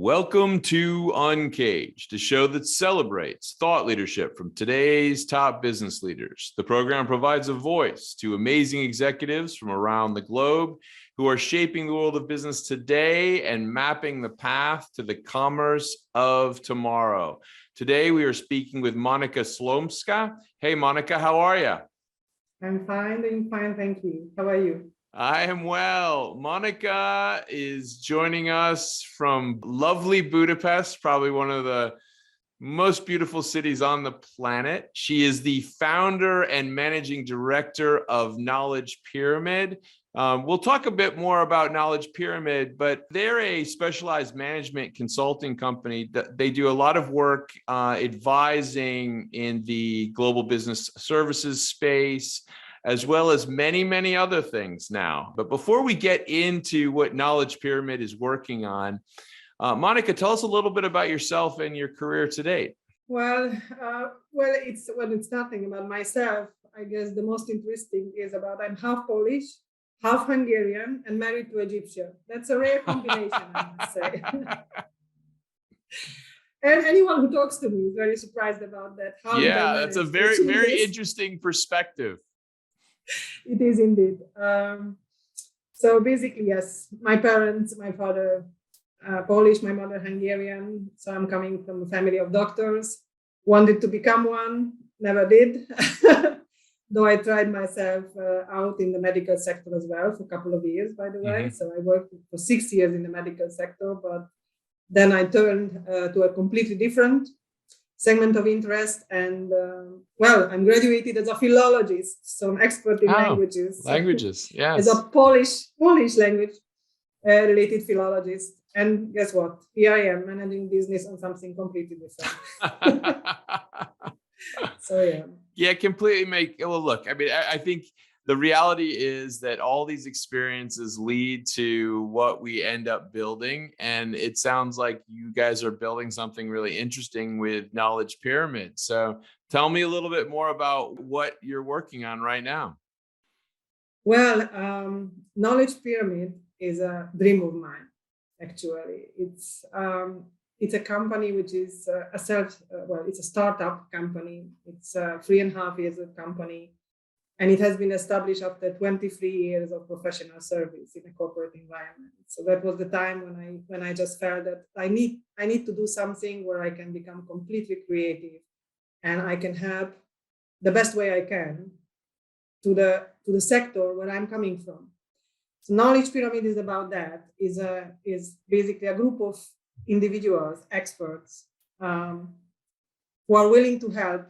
Welcome to Uncaged, a show that celebrates thought leadership from today's top business leaders. The program provides a voice to amazing executives from around the globe who are shaping the world of business today and mapping the path to the commerce of tomorrow. Today, we are speaking with Monika Slomska. Hey, Monika, how are you? I'm fine, doing fine, thank you. How are you? I am well. Monika is joining us from lovely Budapest, probably one of the most beautiful cities on the planet. She is the founder and managing director of Knowledge Pyramid. We'll talk a bit more about Knowledge Pyramid, but they're a specialized management consulting company. They do a lot of work advising in the global business services space, as well as many, many other things now. But before we get into what Knowledge Pyramid is working on, Monika, tell us a little bit about yourself and your career to date. It's nothing about myself. I guess the most interesting is about I'm half Polish, half Hungarian, and married to Egyptian. That's a rare combination, I must say. And anyone who talks to me is very surprised about that. Yeah, that's a very, very interesting perspective. It is indeed. So basically, yes, my parents, my father Polish, my mother Hungarian. So I'm coming from a family of doctors. Wanted to become one, never did. Though I tried myself out in the medical sector as well for a couple of years, by the way. So I worked for 6 years in the medical sector, but then I turned to a completely different segment of interest, and I'm graduated as a philologist, so I'm expert in languages. Languages, yes. As a Polish language related philologist, and guess what? Here I am managing business on something completely different. So yeah. Yeah, completely look, I mean, I think the reality is that all these experiences lead to what we end up building. And it sounds like you guys are building something really interesting with Knowledge Pyramid. So tell me a little bit more about what you're working on right now. Well, Knowledge Pyramid is a dream of mine, actually. It's a company which is it's a startup company. It's a 3.5 years old company. And it has been established after 23 years of professional service in a corporate environment. So that was the time when I just felt that I need to do something where I can become completely creative, and I can help the best way I can to the sector where I'm coming from. So Knowledge Pyramid is about that. Is basically a group of individuals, experts, who are willing to help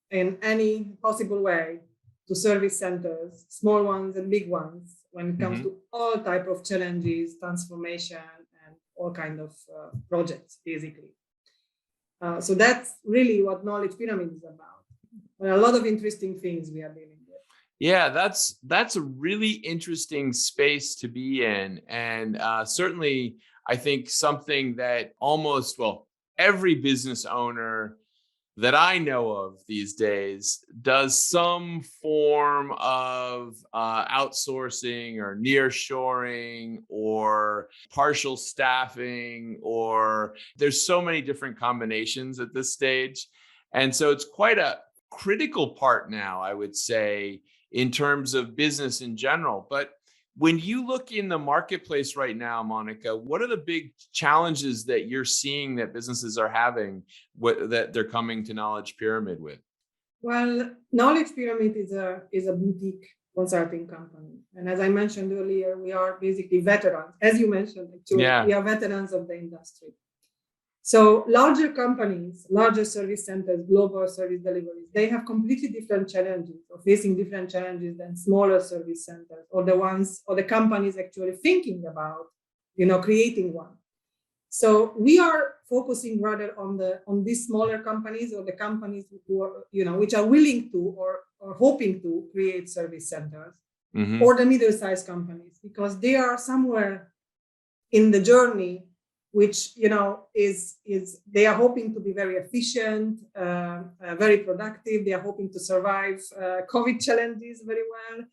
in any possible way to service centers, small ones and big ones, when it comes to all type of challenges, transformation, and all kind of projects, basically. So that's really what Knowledge Pyramid is about. Well, a lot of interesting things we are dealing with. Yeah, that's a really interesting space to be in, and certainly I think something that every business owner that I know of these days does some form of outsourcing or nearshoring or partial staffing, or there's so many different combinations at this stage. And so it's quite a critical part now, I would say, in terms of business in general. But when you look in the marketplace right now, Monika, what are the big challenges that you're seeing that businesses are having that they're coming to Knowledge Pyramid with? Well, Knowledge Pyramid is a boutique consulting company. And as I mentioned earlier, we are basically veterans. As you mentioned, actually, we are veterans of the industry. So larger companies, larger service centers, global service deliveries, they have completely different challenges, or facing different challenges than smaller service centers, or the companies actually thinking about, creating one. So we are focusing rather on these smaller companies, or the companies who are, which are willing to or hoping to create service centers, or the middle-sized companies, because they are somewhere in the journey, which is they are hoping to be very efficient, very productive. They are hoping to survive COVID challenges very well,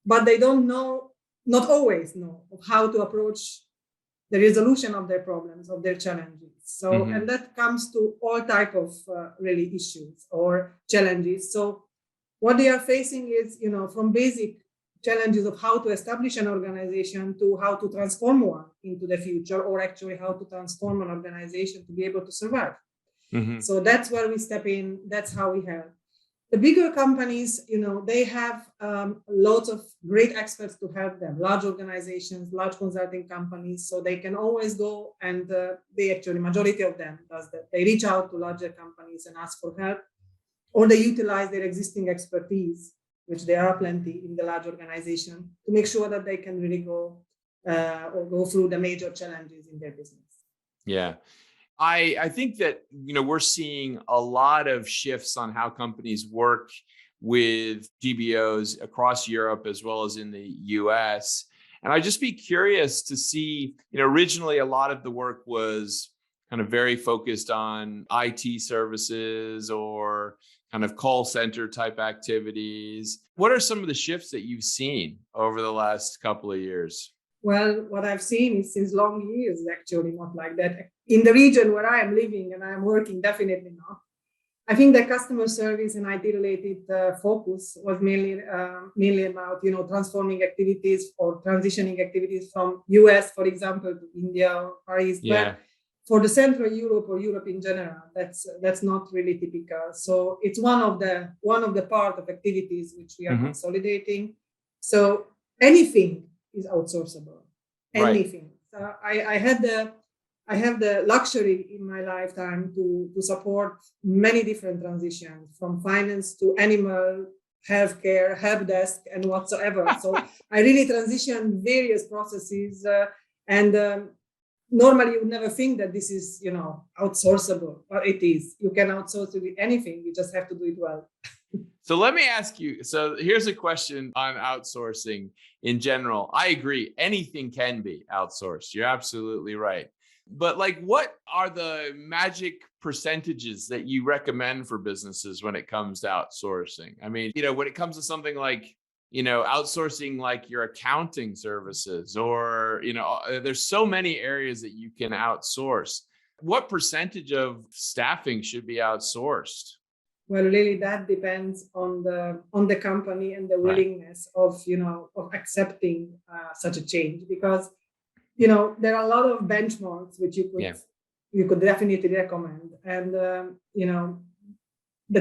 but they don't know, not always know, of how to approach the resolution of their problems, of their challenges. So, and that comes to all type of really issues or challenges. So what they are facing is, from basic challenges of how to establish an organization to how to transform one into the future, or actually how to transform an organization to be able to survive. So that's where we step in. That's how we help. The bigger companies, they have lots of great experts to help them, large organizations, large consulting companies. So they can always go, and majority of them does that. They reach out to larger companies and ask for help, or they utilize their existing expertise, which there are plenty in the large organization, to make sure that they can really go through the major challenges in their business. Yeah. I think that, we're seeing a lot of shifts on how companies work with GBOs across Europe as well as in the US. And I'd just be curious to see, originally a lot of the work was kind of very focused on IT services or kind of call center type activities. What are some of the shifts that you've seen over the last couple of years? Well, what I've seen is since long years, actually not like that. In the region where I am living and I am working, definitely not. I think the customer service and IT-related focus was mainly about, transforming activities or transitioning activities from US, for example, to India or Far East. Yeah. But for the Central Europe or Europe in general, that's not really typical. So it's one of the part of activities which we are consolidating. So anything is outsourceable. Anything. So I have the luxury in my lifetime to support many different transitions, from finance to animal, healthcare, help desk, and whatsoever. So I really transition various processes, and normally you would never think that this is, outsourceable, but it is. You can outsource it with anything. You just have to do it well. So let me ask you, so here's a question on outsourcing in general. I agree, anything can be outsourced. You're absolutely right. But what are the magic percentages that you recommend for businesses when it comes to outsourcing? I mean, when it comes to something like, outsourcing like your accounting services, or, there's so many areas that you can outsource. What percentage of staffing should be outsourced? Well, really, that depends on the company and the willingness of accepting such a change, because there are a lot of benchmarks which you could definitely recommend, and the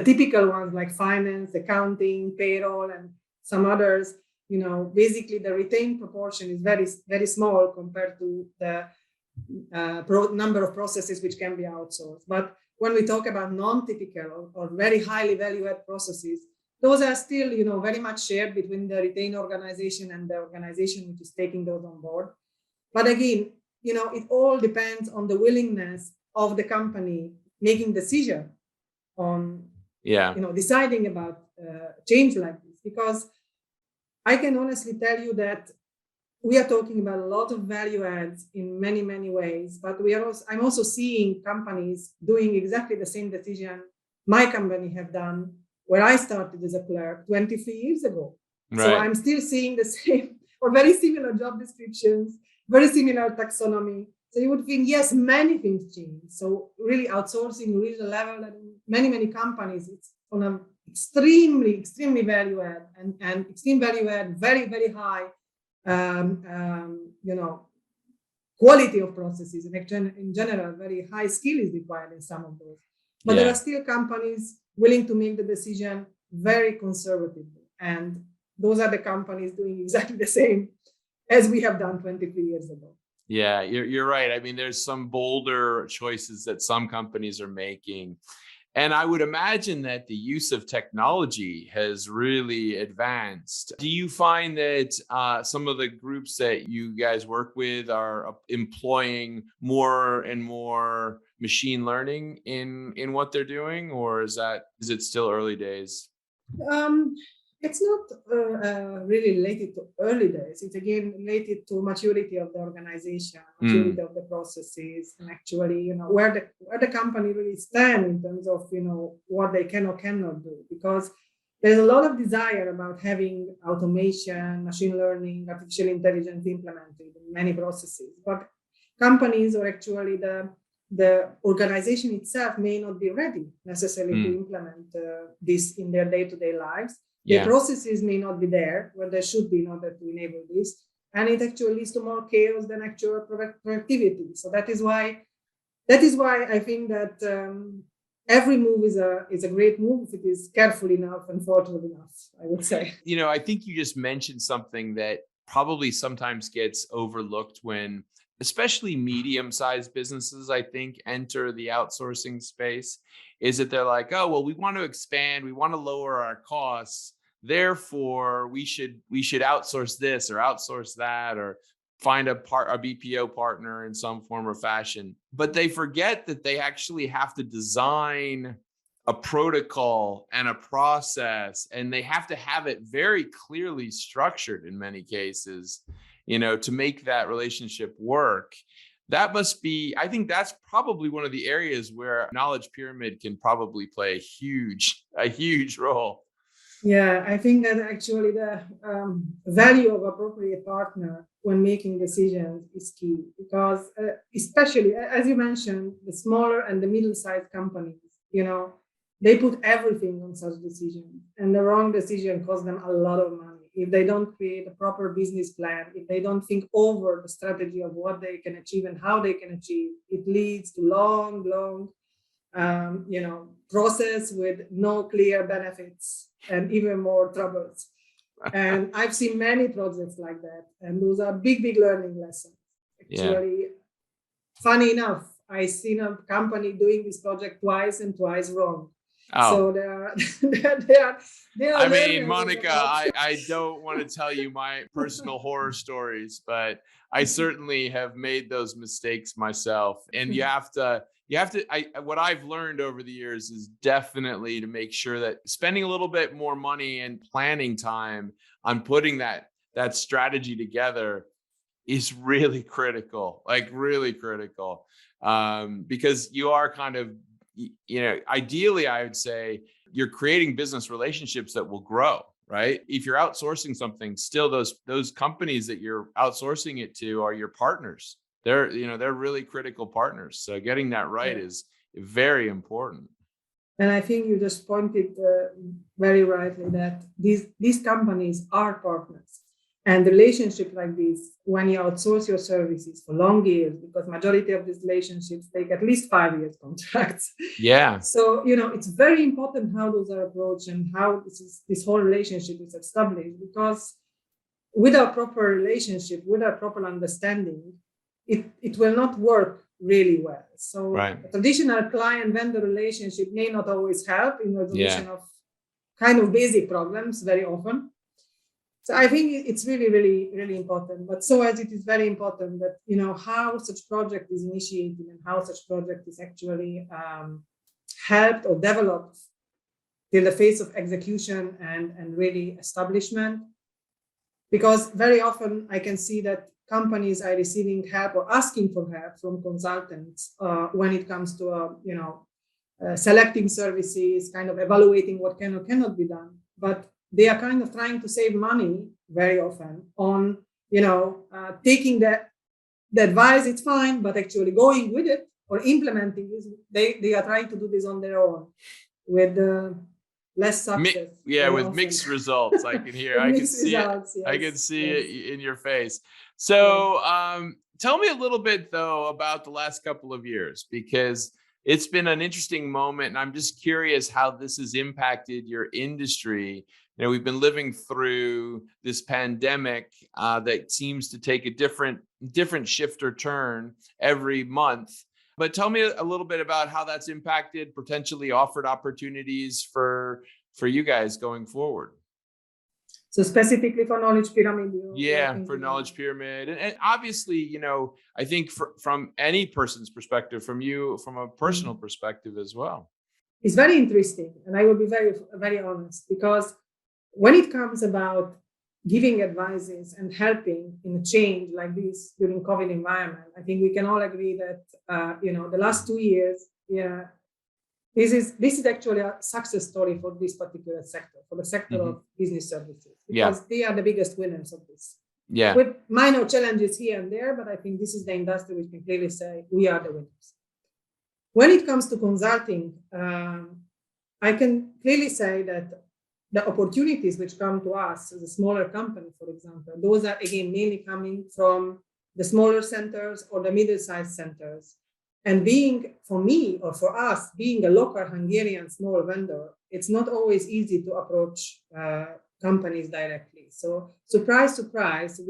typical ones like finance, accounting, payroll, and some others. Basically the retained proportion is very, very small compared to the number of processes which can be outsourced. But when we talk about non-typical or very highly value-add processes, those are still, very much shared between the retained organization and the organization which is taking those on board. But again, it all depends on the willingness of the company making decision on, deciding about change like this. Because I can honestly tell you that we are talking about a lot of value adds in many, many ways, but I'm also seeing companies doing exactly the same decision my company have done where I started as a clerk 23 years ago. Right. So I'm still seeing the same or very similar job descriptions, very similar taxonomy. So you would think, yes, many things change. So really outsourcing reached a level that many, many companies, it's on an extremely, extremely value add and extreme value add, very, very high quality of processes, and in general, very high skill is required in some of those. But there are still companies willing to make the decision very conservatively. And those are the companies doing exactly the same as we have done 23 years ago. Yeah, you're right. I mean, there's some bolder choices that some companies are making. And I would imagine that the use of technology has really advanced. Do you find that some of the groups that you guys work with are employing more and more machine learning in what they're doing, or is it still early days? It's not really related to early days. It's again related to maturity of the organization, maturity of the processes, and actually, where the company really stand in terms of, what they can or cannot do. Because there's a lot of desire about having automation, machine learning, artificial intelligence implemented in many processes. But companies or actually the organization itself may not be ready necessarily to implement this in their day-to-day lives. Their processes may not be there where they should be in order to enable this. And it actually leads to more chaos than actual productivity. So that is why I think that every move is a great move if it is careful enough and thoughtful enough, I would say. I think you just mentioned something that probably sometimes gets overlooked when especially medium-sized businesses, I think, enter the outsourcing space, is that they're like, oh, well, we want to expand, we want to lower our costs. Therefore, we should outsource this or outsource that or find a BPO partner in some form or fashion. But they forget that they actually have to design a protocol and a process, and they have to have it very clearly structured in many cases, to make that relationship work. That must be, I think that's probably one of the areas where knowledge pyramid can probably play a huge role. Yeah, I think that actually the value of appropriate partner when making decisions is key because especially as you mentioned, the smaller and the middle-sized companies, they put everything on such decisions, and the wrong decision costs them a lot of money. If they don't create a proper business plan, if they don't think over the strategy of what they can achieve and how they can achieve, it leads to long, process with no clear benefits and even more troubles. And I've seen many projects like that, and those are big learning lessons. Actually, funny enough, I've seen a company doing this project twice and twice wrong. Oh. So they are I mean, Monika, I don't want to tell you my personal horror stories, but I certainly have made those mistakes myself. And what I've learned over the years is definitely to make sure that spending a little bit more money and planning time on putting that strategy together is really critical, like really critical. Because you are kind of, ideally, I would say you're creating business relationships that will grow, right? If you're outsourcing something, still those companies that you're outsourcing it to are your partners. They're really critical partners. So getting that right is very important. And I think you just pointed very rightly that these companies are partners. And relationship like this, when you outsource your services for long years, because majority of these relationships take at least 5 years contracts. Yeah. So, it's very important how those are approached and how this whole relationship is established, because with a proper relationship, with a proper understanding, it will not work really well. So a traditional client-vendor relationship may not always help in resolution of kind of basic problems very often. So I think it's really important. But so as it is very important that, how such project is initiated and how such project is actually helped or developed till the phase of execution and really establishment. Because very often I can see that companies are receiving help or asking for help from consultants when it comes to, selecting services, kind of evaluating what can or cannot be done. But they are kind of trying to save money very often on, taking the advice, it's fine, but actually going with it or implementing this, they are trying to do this on their own with less success. With mixed results. I can hear, I can see results, it. Yes, I can see it in your face. So tell me a little bit though about the last couple of years, because it's been an interesting moment, and I'm just curious how this has impacted your industry. We've been living through this pandemic that seems to take a different shift or turn every month. But tell me a little bit about how that's impacted, potentially offered opportunities for you guys going forward. So specifically for knowledge pyramid. For knowledge pyramid. And obviously, I think from any person's perspective, from a personal perspective as well. It's very interesting. And I will be very, very honest, because when it comes about giving advices and helping in a change like this during COVID environment, I think we can all agree that, the last 2 years, this is actually a success story for this particular sector, for the sector of business services, because they are the biggest winners of this. Yeah. with minor challenges here and there, but I think this is the industry which can clearly say we are the winners. When it comes to consulting, I can clearly say that the opportunities which come to us as a smaller company, for example, those are again mainly coming from the smaller centers or the middle-sized centers. And being, for me or for us, being a local Hungarian small vendor, it's not always easy to approach companies directly. So surprise, surprise,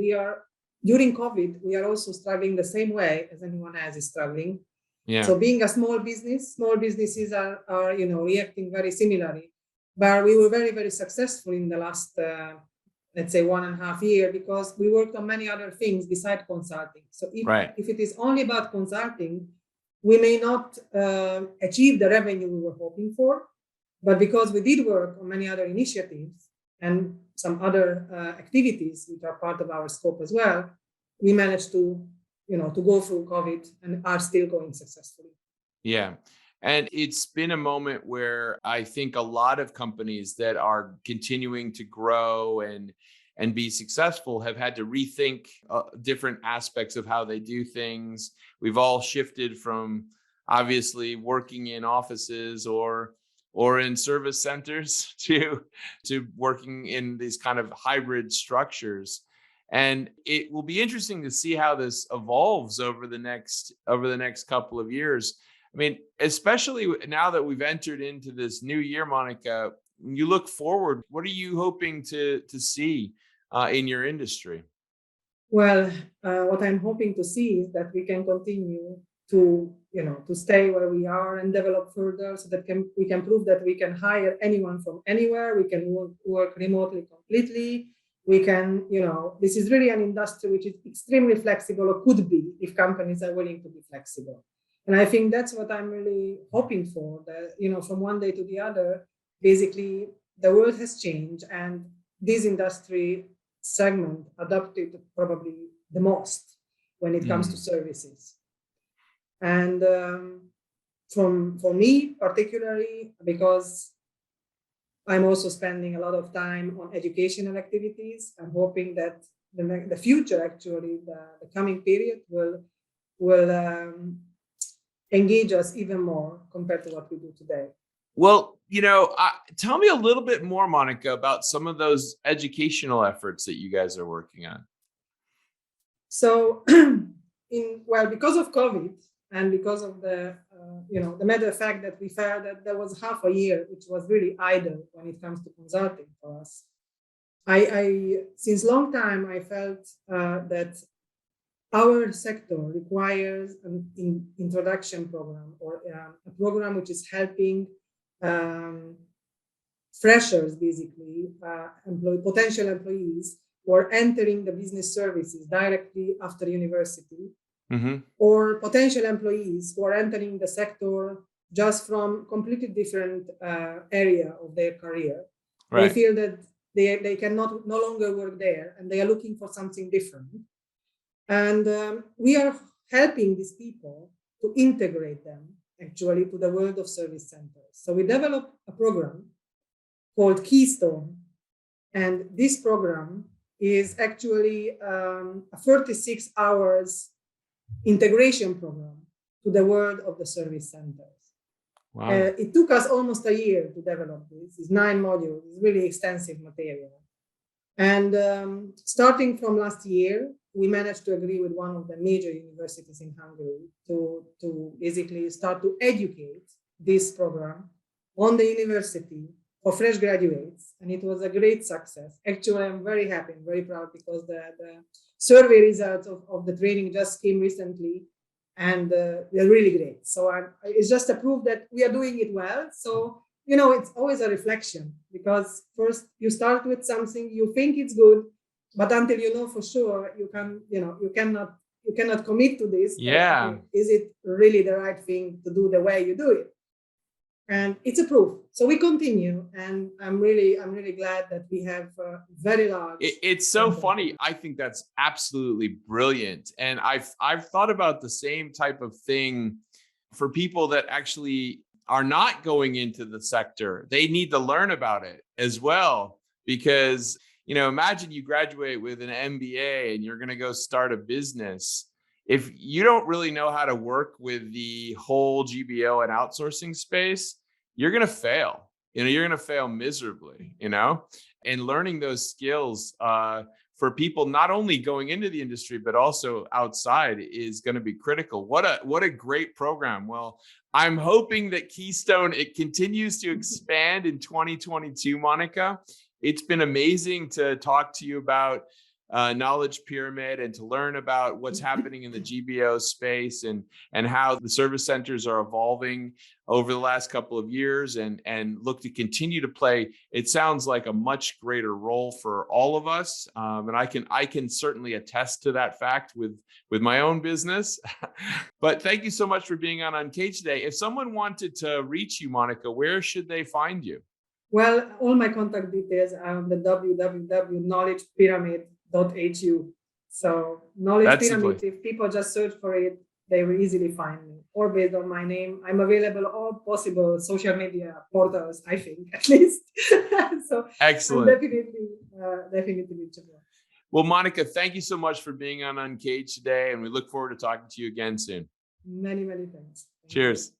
during COVID, we are also struggling the same way as anyone else is struggling. Yeah. So being a small businesses are reacting very similarly. But we were very, very successful in the last, let's say, 1.5 years, because we worked on many other things besides consulting. So if it is only about consulting, we may not achieve the revenue we were hoping for. But because we did work on many other initiatives and some other activities which are part of our scope as well, we managed to go through COVID and are still going successfully. Yeah. And it's been a moment where I think a lot of companies that are continuing to grow and be successful have had to rethink different aspects of how they do things. We've all shifted from obviously working in offices or in service centers to working in these kind of hybrid structures. And it will be interesting to see how this evolves over the next couple of years. I mean, especially now that we've entered into this new year, Monika, when you look forward, what are you hoping to see in your industry? Well, what I'm hoping to see is that we can continue to stay where we are and develop further, so that we can prove that we can hire anyone from anywhere. We can work remotely completely. We can, this is really an industry which is extremely flexible, or could be, if companies are willing to be flexible. And I think that's what I'm really hoping for, that, from one day to the other, basically the world has changed and this industry segment adapted probably the most when it comes to services. And for me particularly, because I'm also spending a lot of time on educational activities, I'm hoping that the future, actually, the coming period will engage us even more compared to what we do today. Well, tell me a little bit more, Monika, about some of those educational efforts that you guys are working on. So, because of COVID and because of the matter of fact that we felt that there was half a year which was really idle when it comes to consulting for us. I since long time I felt that our sector requires an introduction program, or a program which is helping freshers, basically, potential employees who are entering the business services directly after university, or potential employees who are entering the sector just from completely different area of their career. Right. They feel that they cannot no longer work there and they are looking for something different. And we are helping these people to integrate them actually to the world of service centers. So we developed a program called Keystone. And this program is actually a 36 hours integration program to the world of the service centers. Wow. It took us almost a year to develop this. It's 9 modules. It's really extensive material. And starting from last year, we managed to agree with one of the major universities in Hungary to basically start to educate this program on the university for fresh graduates. And it was a great success. Actually, I'm very happy and very proud, because the survey results of the training just came recently, and they're really great. So it's just a proof that we are doing it well. So, it's always a reflection, because first you start with something, you think it's good, but until you know for sure, you cannot commit to this. Yeah. Is it really the right thing to do the way you do it? And it's a proof. So we continue, and I'm really glad that we have very large. It's so funny. I think that's absolutely brilliant, and I've thought about the same type of thing for people that actually are not going into the sector. They need to learn about it as well, because imagine you graduate with an MBA and you're going to go start a business. If you don't really know how to work with the whole GBO and outsourcing space, you're going to fail. You're going to fail miserably, and learning those skills for people not only going into the industry, but also outside is going to be critical. What a great program. Well, I'm hoping that Keystone, it continues to expand in 2022, Monika. It's been amazing to talk to you about Knowledge Pyramid and to learn about what's happening in the GBO space and how the service centers are evolving over the last couple of years and look to continue to play, it sounds like, a much greater role for all of us. And I can certainly attest to that fact with my own business. But thank you so much for being on Uncaged today. If someone wanted to reach you, Monika, where should they find you? Well, all my contact details are on the www.knowledgepyramid.hu. So Knowledge Pyramid, if people just search for it, they will easily find me. Or based on my name, I'm available all possible social media portals, I think, at least. So excellent. I'm definitely reachable. Well, Monika, thank you so much for being on Uncaged today, and we look forward to talking to you again soon. Many, many thanks. Cheers.